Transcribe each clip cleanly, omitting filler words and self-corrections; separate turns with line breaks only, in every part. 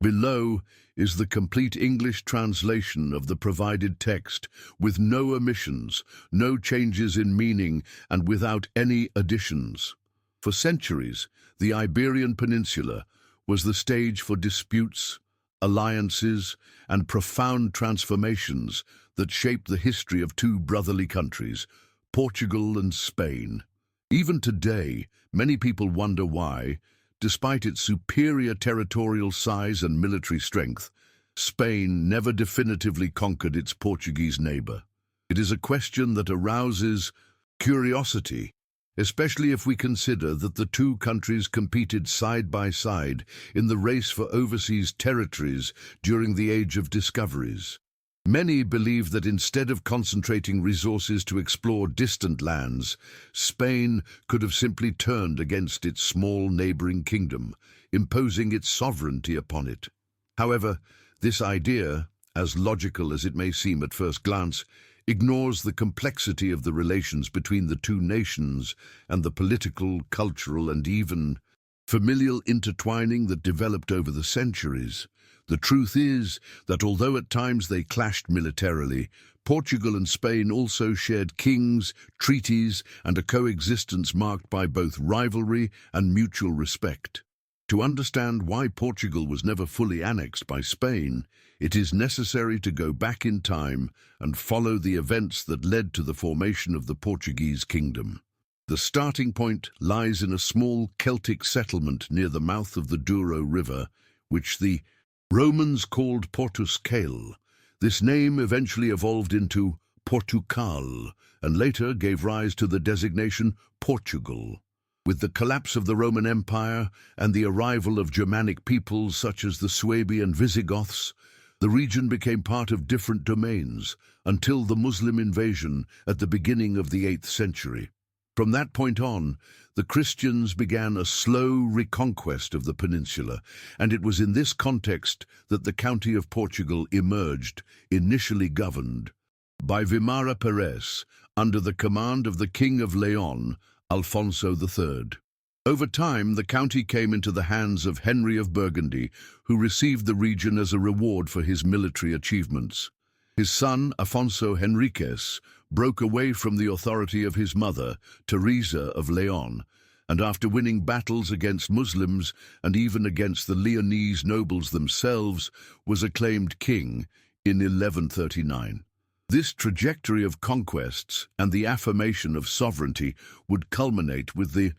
Below is the complete English translation of the provided text, with no omissions, no changes in meaning, and without any additions. For centuries, the Iberian Peninsula was the stage for disputes, alliances, and profound transformations that shaped the history of two brotherly countries, Portugal and Spain. Even today, many people wonder why, despite its superior territorial size and military strength, Spain never definitively conquered its Portuguese neighbor. It is a question that arouses curiosity, especially if we consider that the two countries competed side by side in the race for overseas territories during the Age of Discoveries. Many believe that instead of concentrating resources to explore distant lands, Spain could have simply turned against its small neighboring kingdom, imposing its sovereignty upon it. However, this idea, as logical as it may seem at first glance, ignores the complexity of the relations between the two nations and the political, cultural, and even familial intertwining that developed over the centuries. The truth is that although at times they clashed militarily, Portugal and Spain also shared kings, treaties, and a coexistence marked by both rivalry and mutual respect. To understand why Portugal was never fully annexed by Spain, it is necessary to go back in time and follow the events that led to the formation of the Portuguese kingdom. The starting point lies in a small Celtic settlement near the mouth of the Douro River, which the Romans called Portugal. This name eventually evolved into Portugal and later gave rise to the designation Portugal. With the collapse of the Roman Empire and the arrival of Germanic peoples such as the Suebi and Visigoths, the region became part of different domains until the Muslim invasion at the beginning of the 8th century. From that point on, the Christians began a slow reconquest of the peninsula, and it was in this context that the county of Portugal emerged, initially governed by Vimara Peres, under the command of the King of Leon, Alfonso III. Over time, the county came into the hands of Henry of Burgundy, who received the region as a reward for his military achievements. His son, Afonso Henriques, broke away from the authority of his mother, Teresa of Leon, and after winning battles against Muslims and even against the Leonese nobles themselves, was acclaimed king in 1139. This trajectory of conquests and the affirmation of sovereignty would culminate with the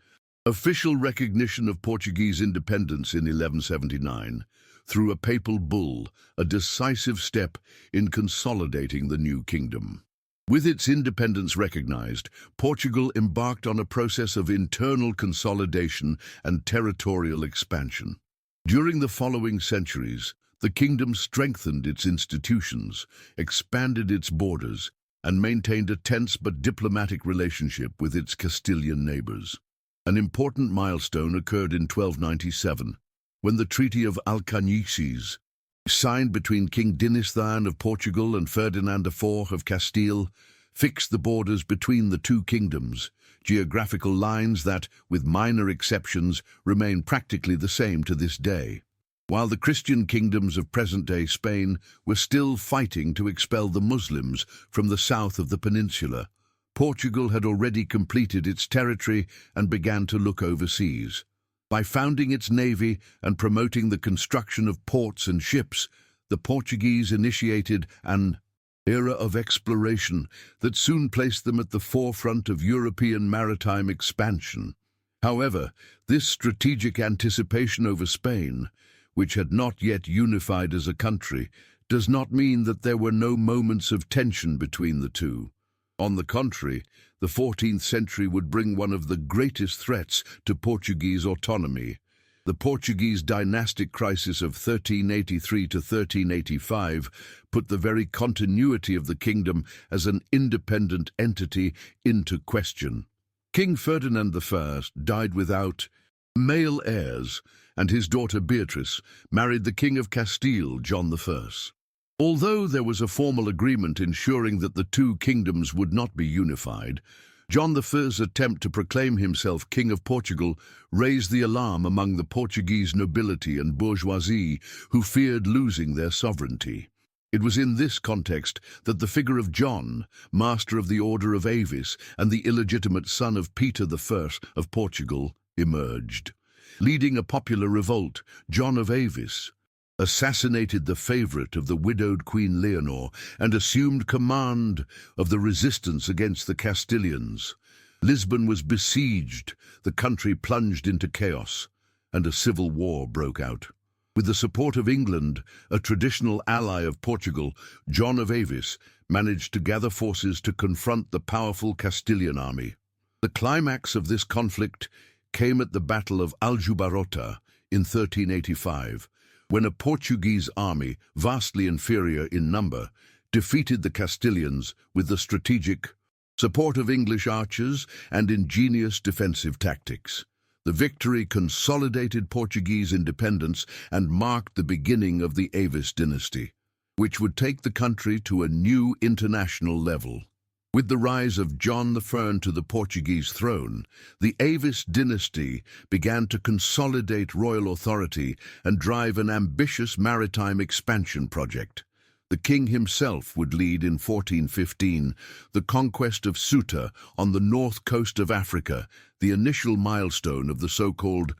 official recognition of Portuguese independence in 1179 through a papal bull, a decisive step in consolidating the new kingdom. With its independence recognized, Portugal embarked on a process of internal consolidation and territorial expansion. During the following centuries, the kingdom strengthened its institutions, expanded its borders, and maintained a tense but diplomatic relationship with its Castilian neighbors. An important milestone occurred in 1297, when the Treaty of Alcañices, signed between King Dinizan of Portugal and Ferdinand IV of Castile, fixed the borders between the two kingdoms, geographical lines that, with minor exceptions, remain practically the same to this day. While the Christian kingdoms of present-day Spain were still fighting to expel the Muslims from the south of the peninsula, Portugal had already completed its territory and began to look overseas. By founding its navy and promoting the construction of ports and ships, the Portuguese initiated an era of exploration that soon placed them at the forefront of European maritime expansion. However, this strategic anticipation over Spain, which had not yet unified as a country, does not mean that there were no moments of tension between the two. On the contrary, the 14th century would bring one of the greatest threats to Portuguese autonomy. The Portuguese dynastic crisis of 1383 to 1385 put the very continuity of the kingdom as an independent entity into question. King Ferdinand I died without male heirs, and his daughter Beatrice married the King of Castile, John I. Although there was a formal agreement ensuring that the two kingdoms would not be unified, John I's attempt to proclaim himself King of Portugal raised the alarm among the Portuguese nobility and bourgeoisie who feared losing their sovereignty. It was in this context that the figure of John, Master of the Order of Avis and the illegitimate son of Peter I of Portugal, emerged. Leading a popular revolt, John of Avis assassinated the favorite of the widowed Queen Leonor and assumed command of the resistance against the Castilians. Lisbon was besieged, the country plunged into chaos, and a civil war broke out. With the support of England, a traditional ally of Portugal, John of Avis managed to gather forces to confront the powerful Castilian army. The climax of this conflict came at the Battle of Aljubarrota in 1385, when a Portuguese army, vastly inferior in number, defeated the Castilians with the strategic support of English archers and ingenious defensive tactics. The victory consolidated Portuguese independence and marked the beginning of the Avis dynasty, which would take the country to a new international level. With the rise of John I to the Portuguese throne, the Avis dynasty began to consolidate royal authority and drive an ambitious maritime expansion project. The king himself would lead in 1415 the conquest of Ceuta on the north coast of Africa, the initial milestone of the so-called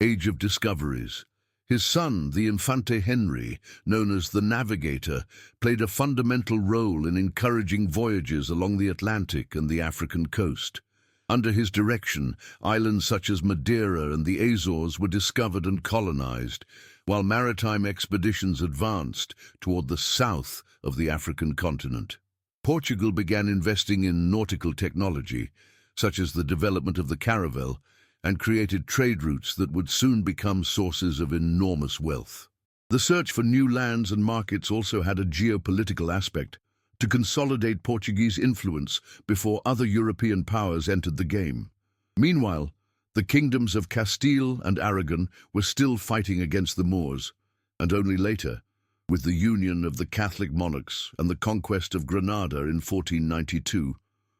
Age of Discoveries. His son, the Infante Henry, known as the Navigator, played a fundamental role in encouraging voyages along the Atlantic and the African coast. Under his direction, islands such as Madeira and the Azores were discovered and colonized, while maritime expeditions advanced toward the south of the African continent. Portugal began investing in nautical technology, such as the development of the caravel, and created trade routes that would soon become sources of enormous wealth. The search for new lands and markets also had a geopolitical aspect, to consolidate Portuguese influence before other European powers entered the game. Meanwhile, the kingdoms of Castile and Aragon were still fighting against the Moors, and only later, with the union of the Catholic monarchs and the conquest of Granada in 1492,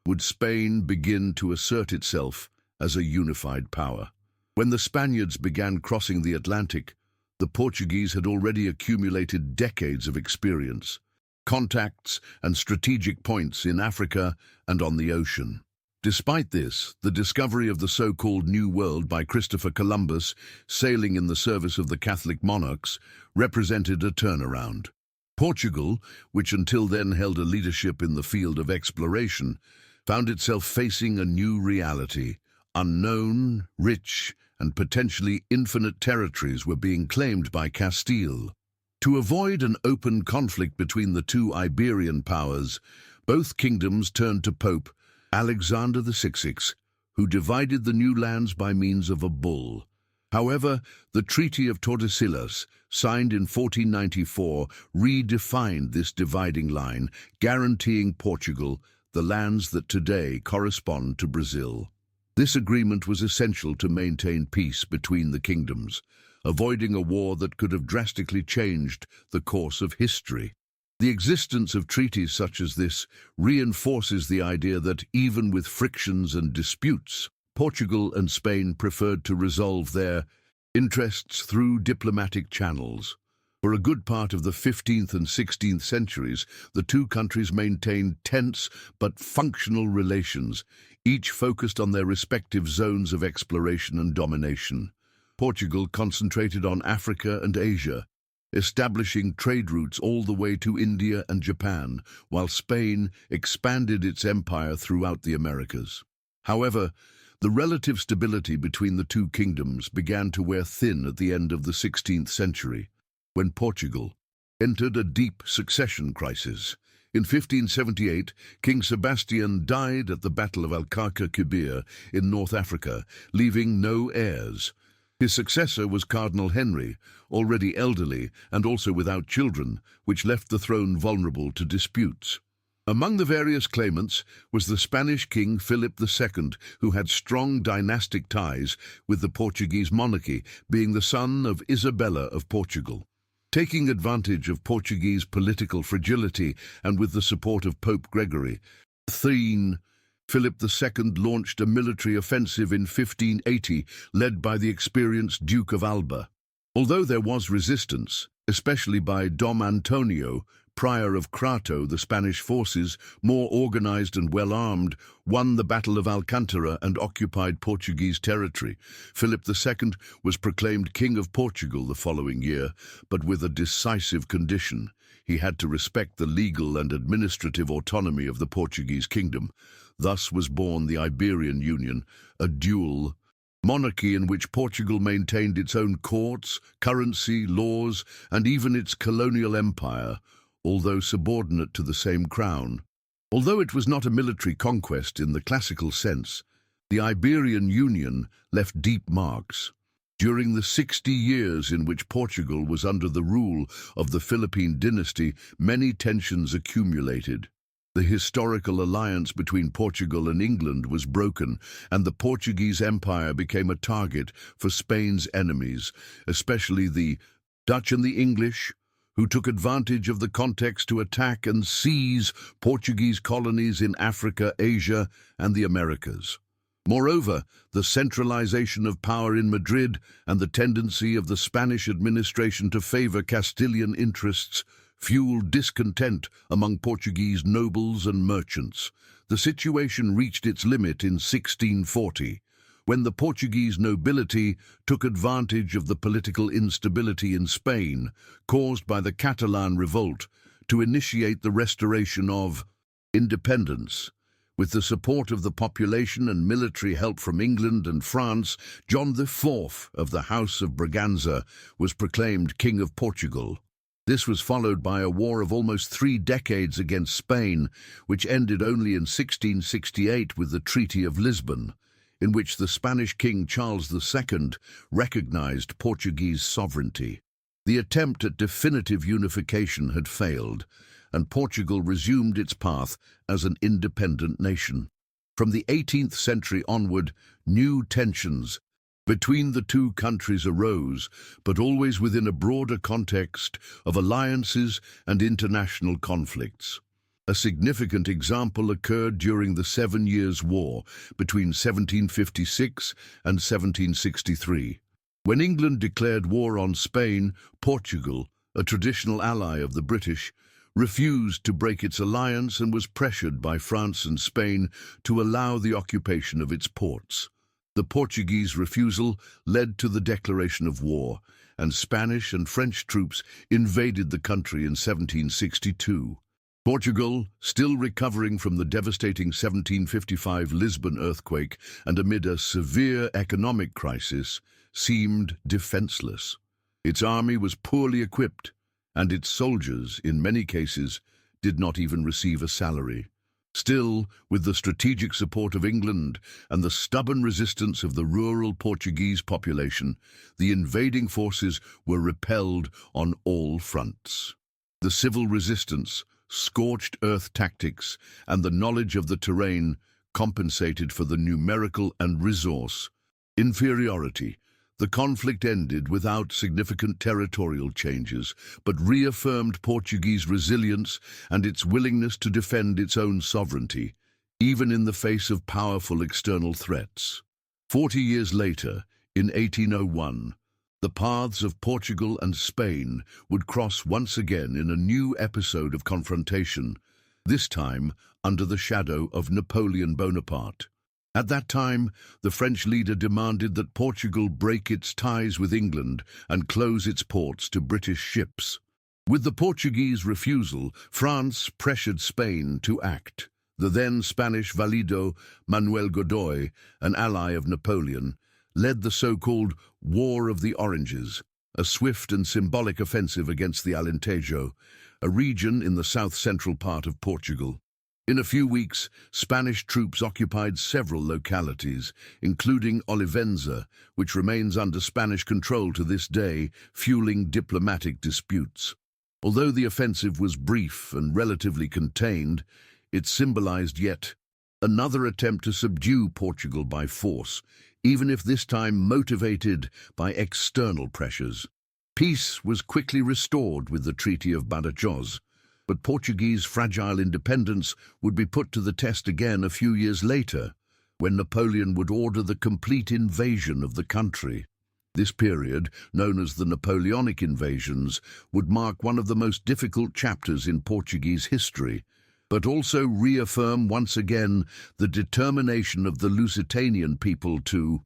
would Spain begin to assert itself as a unified power. When the Spaniards began crossing the Atlantic, the Portuguese had already accumulated decades of experience, contacts and strategic points in Africa and on the ocean. Despite this, the discovery of the so-called New World by Christopher Columbus, sailing in the service of the Catholic monarchs, represented a turnaround. Portugal, which until then held a leadership in the field of exploration, found itself facing a new reality. Unknown, rich, and potentially infinite territories were being claimed by Castile. To avoid an open conflict between the two Iberian powers, both kingdoms turned to Pope Alexander VI, who divided the new lands by means of a bull. However, the Treaty of Tordesillas, signed in 1494, redefined this dividing line, guaranteeing Portugal the lands that today correspond to Brazil. This agreement was essential to maintain peace between the kingdoms, avoiding a war that could have drastically changed the course of history. The existence of treaties such as this reinforces the idea that, even with frictions and disputes, Portugal and Spain preferred to resolve their interests through diplomatic channels. For a good part of the 15th and 16th centuries, the two countries maintained tense but functional relations, each focused on their respective zones of exploration and domination. Portugal concentrated on Africa and Asia, establishing trade routes all the way to India and Japan, while Spain expanded its empire throughout the Americas. However, the relative stability between the two kingdoms began to wear thin at the end of the 16th century, when Portugal entered a deep succession crisis. In 1578, King Sebastian died at the Battle of Alcarca-Quibir in North Africa, leaving no heirs. His successor was Cardinal Henry, already elderly and also without children, which left the throne vulnerable to disputes. Among the various claimants was the Spanish King Philip II, who had strong dynastic ties with the Portuguese monarchy, being the son of Isabella of Portugal. Taking advantage of Portuguese political fragility and with the support of Pope Gregory XIII, Philip II launched a military offensive in 1580, led by the experienced Duke of Alba. Although there was resistance, especially by Dom Antonio, Prior of Crato, the Spanish forces, more organized and well-armed, won the Battle of Alcantara and occupied Portuguese territory. Philip II was proclaimed King of Portugal the following year, but with a decisive condition. He had to respect the legal and administrative autonomy of the Portuguese kingdom. Thus was born the Iberian Union, a dual monarchy in which Portugal maintained its own courts, currency, laws, and even its colonial empire, although subordinate to the same crown. Although it was not a military conquest in the classical sense, the Iberian Union left deep marks. During the 60 years in which Portugal was under the rule of the Philippine dynasty, many tensions accumulated. The historical alliance between Portugal and England was broken, and the Portuguese Empire became a target for Spain's enemies, especially the Dutch and the English, who took advantage of the context to attack and seize Portuguese colonies in Africa, Asia, and the Americas. Moreover, the centralization of power in Madrid and the tendency of the Spanish administration to favor Castilian interests fueled discontent among Portuguese nobles and merchants. The situation reached its limit in 1640, when the Portuguese nobility took advantage of the political instability in Spain, caused by the Catalan revolt, to initiate the restoration of independence. With the support of the population and military help from England and France, John IV of the House of Braganza was proclaimed King of Portugal. This was followed by a war of almost 3 decades against Spain, which ended only in 1668 with the Treaty of Lisbon, in which the Spanish King Charles II recognized Portuguese sovereignty. The attempt at definitive unification had failed, and Portugal resumed its path as an independent nation. From the 18th century onward, new tensions between the two countries arose, but always within a broader context of alliances and international conflicts. A significant example occurred during the 7 Years' War between 1756 and 1763. When England declared war on Spain, Portugal, a traditional ally of the British, refused to break its alliance and was pressured by France and Spain to allow the occupation of its ports. The Portuguese refusal led to the declaration of war, and Spanish and French troops invaded the country in 1762. Portugal, still recovering from the devastating 1755 Lisbon earthquake and amid a severe economic crisis, seemed defenseless. Its army was poorly equipped, and its soldiers, in many cases, did not even receive a salary. Still, with the strategic support of England and the stubborn resistance of the rural Portuguese population, the invading forces were repelled on all fronts. The civil resistance, scorched earth tactics, and the knowledge of the terrain compensated for the numerical and resource inferiority. The conflict ended without significant territorial changes, but reaffirmed Portuguese resilience and its willingness to defend its own sovereignty, even in the face of powerful external threats. 40 years later, in 1801, the paths of Portugal and Spain would cross once again in a new episode of confrontation, this time under the shadow of Napoleon Bonaparte. At that time, the French leader demanded that Portugal break its ties with England and close its ports to British ships. With the Portuguese refusal, France pressured Spain to act. The then Spanish Valido Manuel Godoy, an ally of Napoleon, led the so-called War of the Oranges, a swift and symbolic offensive against the Alentejo, a region in the south-central part of Portugal. In a few weeks, Spanish troops occupied several localities, including Olivenza, which remains under Spanish control to this day, fueling diplomatic disputes. Although the offensive was brief and relatively contained, it symbolized yet another attempt to subdue Portugal by force, even if this time motivated by external pressures. Peace was quickly restored with the Treaty of Badajoz, But Portuguese fragile independence would be put to the test again a few years later, when Napoleon would order the complete invasion of the country. This period, known as the Napoleonic invasions, would mark one of the most difficult chapters in Portuguese history, but also reaffirm once again the determination of the Lusitanian people to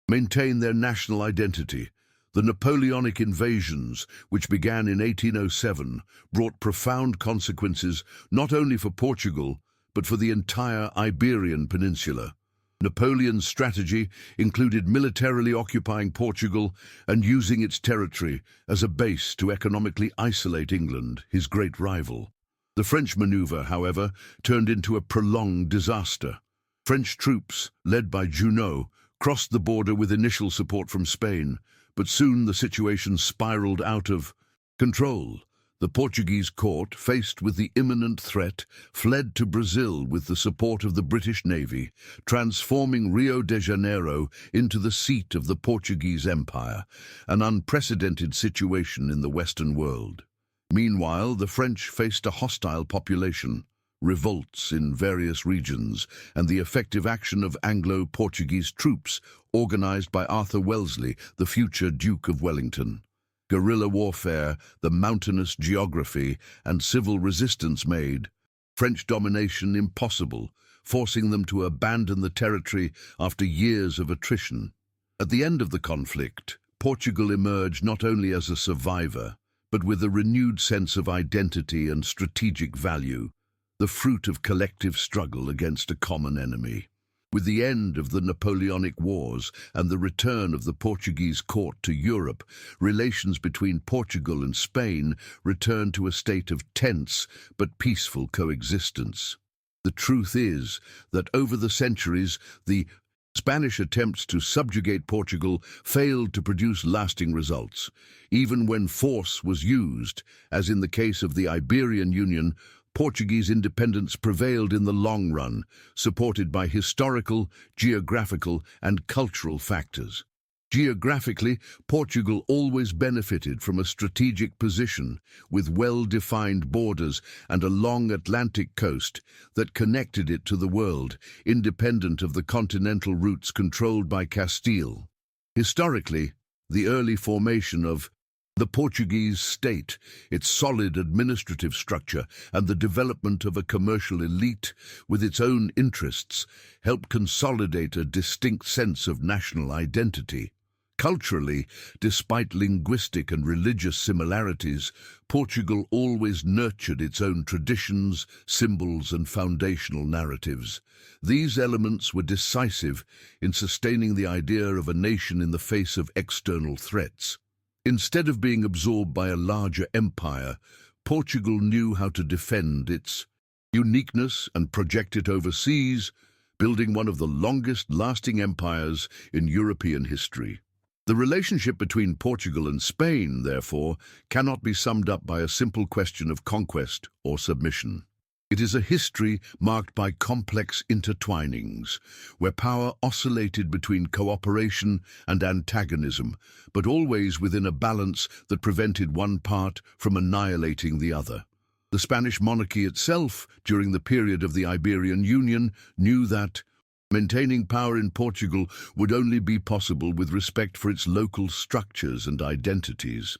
maintain their national identity. The Napoleonic invasions, which began in 1807, brought profound consequences not only for Portugal, but for the entire Iberian Peninsula. Napoleon's strategy included militarily occupying Portugal and using its territory as a base to economically isolate England, his great rival. The French maneuver, however, turned into a prolonged disaster. French troops, led by Junot, crossed the border with initial support from Spain, but soon the situation spiraled out of control. The Portuguese court, faced with the imminent threat, fled to Brazil with the support of the British Navy, transforming Rio de Janeiro into the seat of the Portuguese Empire, an unprecedented situation in the Western world. Meanwhile, the French faced a hostile population, revolts in various regions, and the effective action of Anglo-Portuguese troops organized by Arthur Wellesley, the future Duke of Wellington. Guerrilla warfare, the mountainous geography, and civil resistance made French domination impossible, forcing them to abandon the territory after years of attrition. At the end of the conflict, Portugal emerged not only as a survivor, but with a renewed sense of identity and strategic value, the fruit of collective struggle against a common enemy. With the end of the Napoleonic Wars and the return of the Portuguese court to Europe, relations between Portugal and Spain returned to a state of tense but peaceful coexistence. The truth is that over the centuries, the Spanish attempts to subjugate Portugal failed to produce lasting results. Even when force was used, as in the case of the Iberian Union, Portuguese independence prevailed in the long run, supported by historical, geographical, and cultural factors. Geographically, Portugal always benefited from a strategic position with well-defined borders and a long Atlantic coast that connected it to the world, independent of the continental routes controlled by Castile. Historically, the early formation of the Portuguese state, its solid administrative structure, and the development of a commercial elite with its own interests helped consolidate a distinct sense of national identity. Culturally, despite linguistic and religious similarities, Portugal always nurtured its own traditions, symbols, and foundational narratives. These elements were decisive in sustaining the idea of a nation in the face of external threats. Instead of being absorbed by a larger empire, Portugal knew how to defend its uniqueness and project it overseas, building one of the longest-lasting empires in European history. The relationship between Portugal and Spain, therefore, cannot be summed up by a simple question of conquest or submission. It is a history marked by complex intertwinings, where power oscillated between cooperation and antagonism, but always within a balance that prevented one part from annihilating the other. The Spanish monarchy itself, during the period of the Iberian Union, knew that maintaining power in Portugal would only be possible with respect for its local structures and identities.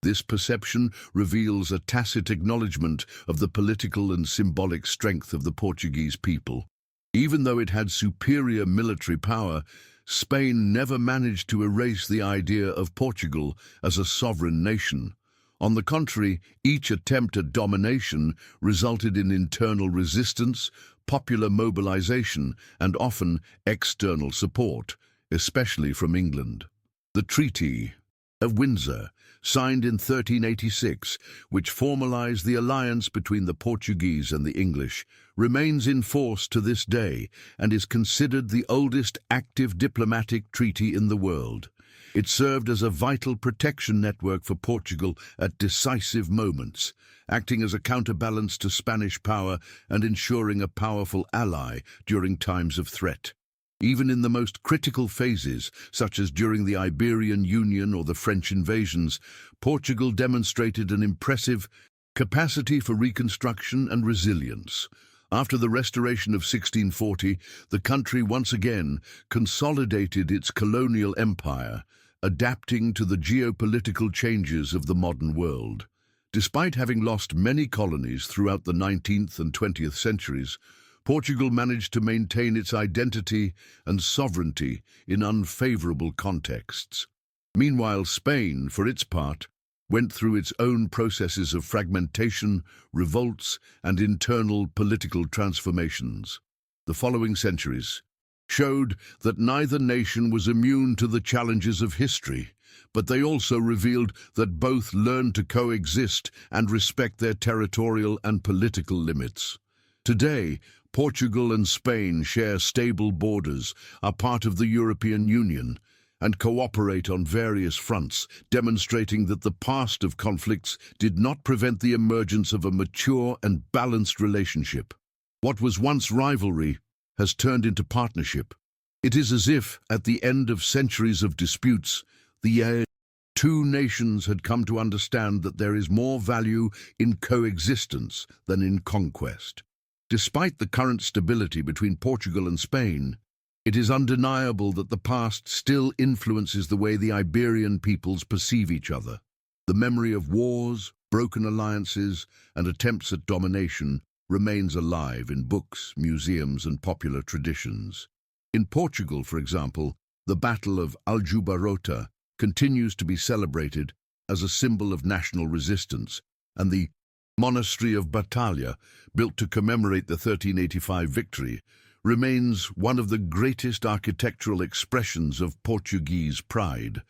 This perception reveals a tacit acknowledgement of the political and symbolic strength of the Portuguese people. Even though it had superior military power, Spain never managed to erase the idea of Portugal as a sovereign nation. On the contrary, each attempt at domination resulted in internal resistance, popular mobilization, and often external support, especially from England. The Treaty of Windsor, signed in 1386, which formalized the alliance between the Portuguese and the English, remains in force to this day and is considered the oldest active diplomatic treaty in the world. It served as a vital protection network for Portugal at decisive moments, acting as a counterbalance to Spanish power and ensuring a powerful ally during times of threat. Even in the most critical phases, such as during the Iberian Union or the French invasions, Portugal demonstrated an impressive Capacity for reconstruction and resilience. After the restoration of 1640, the country once again consolidated its colonial empire, adapting to the geopolitical changes of the modern world. Despite having lost many colonies throughout the 19th and 20th centuries, Portugal managed to maintain its identity and sovereignty in unfavorable contexts. Meanwhile, Spain, for its part, went through its own processes of fragmentation, revolts, and internal political transformations. The following centuries showed that neither nation was immune to the challenges of history, but they also revealed that both learned to coexist and respect their territorial and political limits. Today, Portugal and Spain share stable borders, are part of the European Union, and cooperate on various fronts, demonstrating that the past of conflicts did not prevent the emergence of a mature and balanced relationship. What was once rivalry has turned into partnership. It is as if, at the end of centuries of disputes, the two nations had come to understand that there is more value in coexistence than in conquest. Despite the current stability between Portugal and Spain, it is undeniable that the past still influences the way the Iberian peoples perceive each other. The memory of wars, broken alliances, and attempts at domination remains alive in books, museums, and popular traditions. In Portugal, for example, the Battle of Aljubarrota continues to be celebrated as a symbol of national resistance, and the Monastery of Batalha, built to commemorate the 1385 victory, remains one of the greatest architectural expressions of Portuguese pride.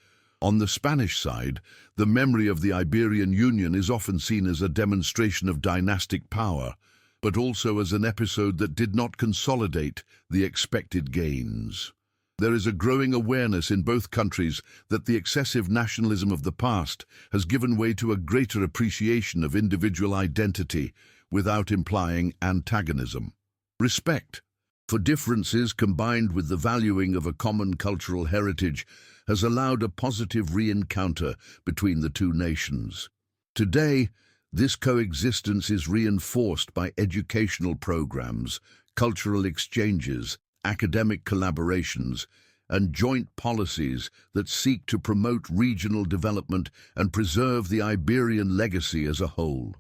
On the Spanish side, the memory of the Iberian Union is often seen as a demonstration of dynastic power, but also as an episode that did not consolidate the expected gains. There is a growing awareness in both countries that the excessive nationalism of the past has given way to a greater appreciation of individual identity without implying antagonism. Respect for differences combined with the valuing of a common cultural heritage has allowed a positive re-encounter between the two nations. Today, this coexistence is reinforced by educational programs, cultural exchanges, academic collaborations, and joint policies that seek to promote regional development and preserve the Iberian legacy as a whole.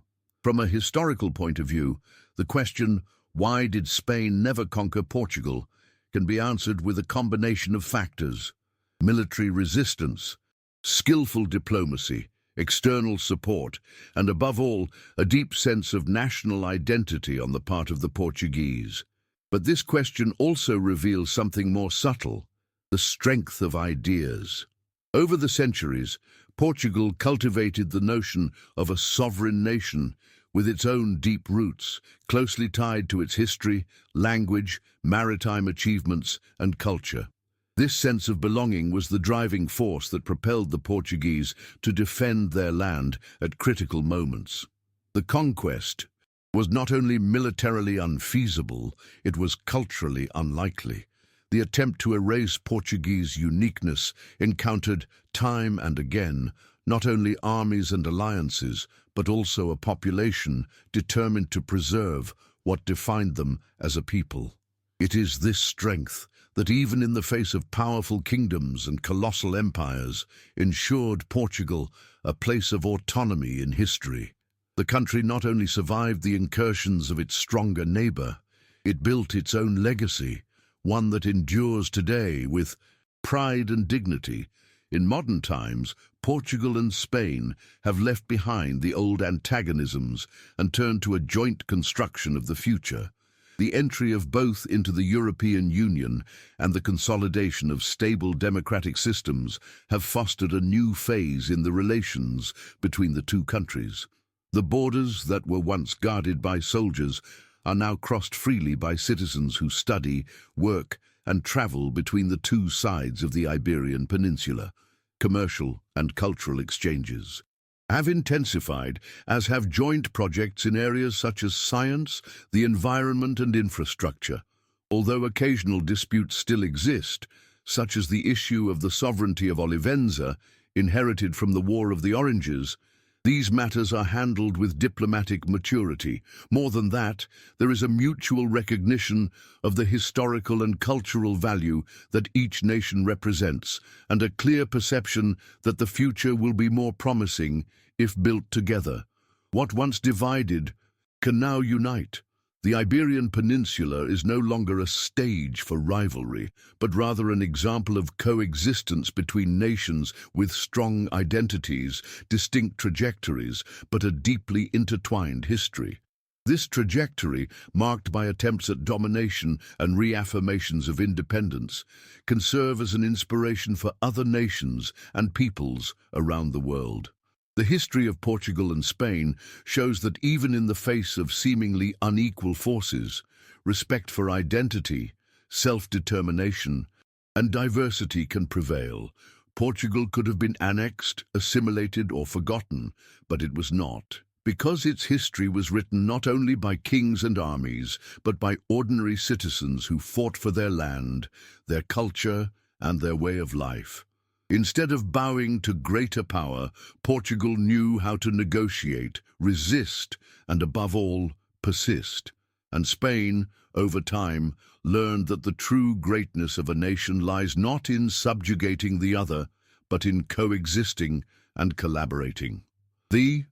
From a historical point of view, the question, "Why did Spain never conquer Portugal?" can be answered with a combination of factors: military resistance, skillful diplomacy, external support, and above all, a deep sense of national identity on the part of the Portuguese. But this question also reveals something more subtle: the strength of ideas. Over the centuries, Portugal cultivated the notion of a sovereign nation with its own deep roots, closely tied to its history, language, maritime achievements, and culture. This sense of belonging was the driving force that propelled the Portuguese to defend their land at critical moments. The conquest was not only militarily unfeasible, it was culturally unlikely. The attempt to erase Portuguese uniqueness encountered time and again not only armies and alliances, but also a population determined to preserve what defined them as a people. It is this strength that, even in the face of powerful kingdoms and colossal empires, ensured Portugal a place of autonomy in history. The country not only survived the incursions of its stronger neighbor, it built its own legacy, one that endures today with pride and dignity. In modern times, Portugal and Spain have left behind the old antagonisms and turned to a joint construction of the future. The entry of both into the European Union and the consolidation of stable democratic systems have fostered a new phase in the relations between the two countries. The borders that were once guarded by soldiers are now crossed freely by citizens who study, work, and travel between the two sides of the Iberian Peninsula. Commercial and cultural exchanges have intensified, as have joint projects in areas such as science, the environment, and infrastructure. Although occasional disputes still exist, such as the issue of the sovereignty of Olivenza, inherited from the War of the Oranges, These matters are handled with diplomatic maturity. More than that, there is a mutual recognition of the historical and cultural value that each nation represents, and a clear perception that the future will be more promising if built together. What once divided can now unite. The Iberian Peninsula is no longer a stage for rivalry, but rather an example of coexistence between nations with strong identities, distinct trajectories, but a deeply intertwined history. This trajectory, marked by attempts at domination and reaffirmations of independence, can serve as an inspiration for other nations and peoples around the world. The history of Portugal and Spain shows that even in the face of seemingly unequal forces, respect for identity, self-determination, and diversity can prevail. Portugal could have been annexed, assimilated, or forgotten, but it was not, because its history was written not only by kings and armies, but by ordinary citizens who fought for their land, their culture, and their way of life. Instead of bowing to greater power, Portugal knew how to negotiate, resist, and above all, persist. And Spain, over time, learned that the true greatness of a nation lies not in subjugating the other, but in coexisting and collaborating. The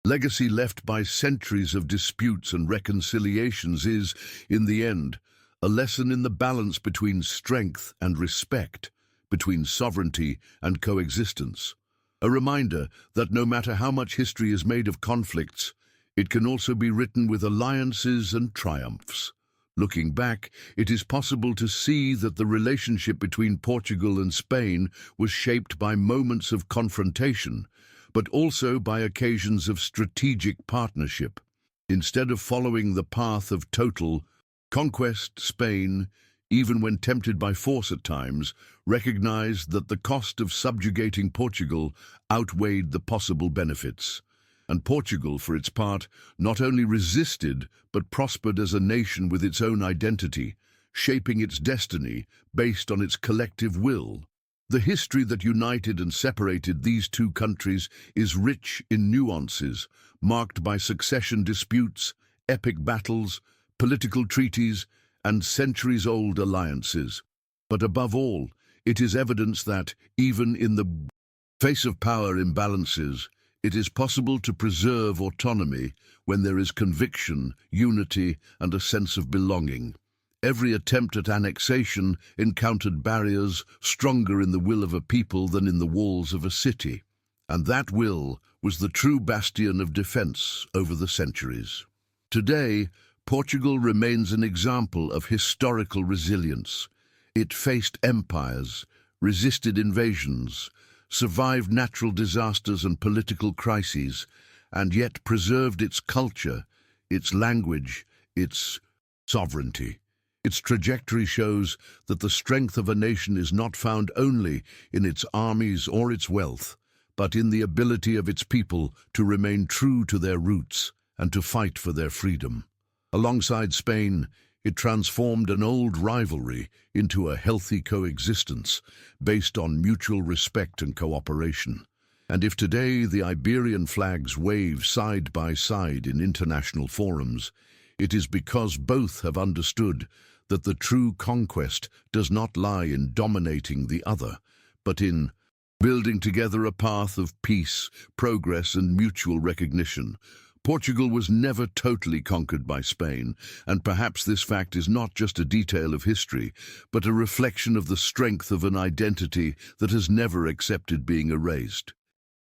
legacy left by centuries of disputes and reconciliations is, in the end, a lesson in the balance between strength and respect, between sovereignty and coexistence. A reminder that no matter how much history is made of conflicts, it can also be written with alliances and triumphs. Looking back, it is possible to see that the relationship between Portugal and Spain was shaped by moments of confrontation, but also by occasions of strategic partnership. Instead of following the path of total conquest, Spain, even when tempted by force at times, recognized that the cost of subjugating Portugal outweighed the possible benefits. And Portugal, for its part, not only resisted, but prospered as a nation with its own identity, shaping its destiny based on its collective will. The history that united and separated these two countries is rich in nuances, marked by succession disputes, epic battles, political treaties, and centuries-old alliances. But above all, it is evidence that, even in the face of power imbalances, it is possible to preserve autonomy when there is conviction, unity, and a sense of belonging. Every attempt at annexation encountered barriers stronger in the will of a people than in the walls of a city, and that will was the true bastion of defense over the centuries. Today, Portugal remains an example of historical resilience. It faced empires, resisted invasions, survived natural disasters and political crises, and yet preserved its culture, its language, its sovereignty. Its trajectory shows that the strength of a nation is not found only in its armies or its wealth, but in the ability of its people to remain true to their roots and to fight for their freedom. Alongside Spain, it transformed an old rivalry into a healthy coexistence based on mutual respect and cooperation. And if today the Iberian flags wave side by side in international forums, it is because both have understood that the true conquest does not lie in dominating the other, but in building together a path of peace, progress, and mutual recognition. Portugal was never totally conquered by Spain, and perhaps this fact is not just a detail of history, but a reflection of the strength of an identity that has never accepted being erased.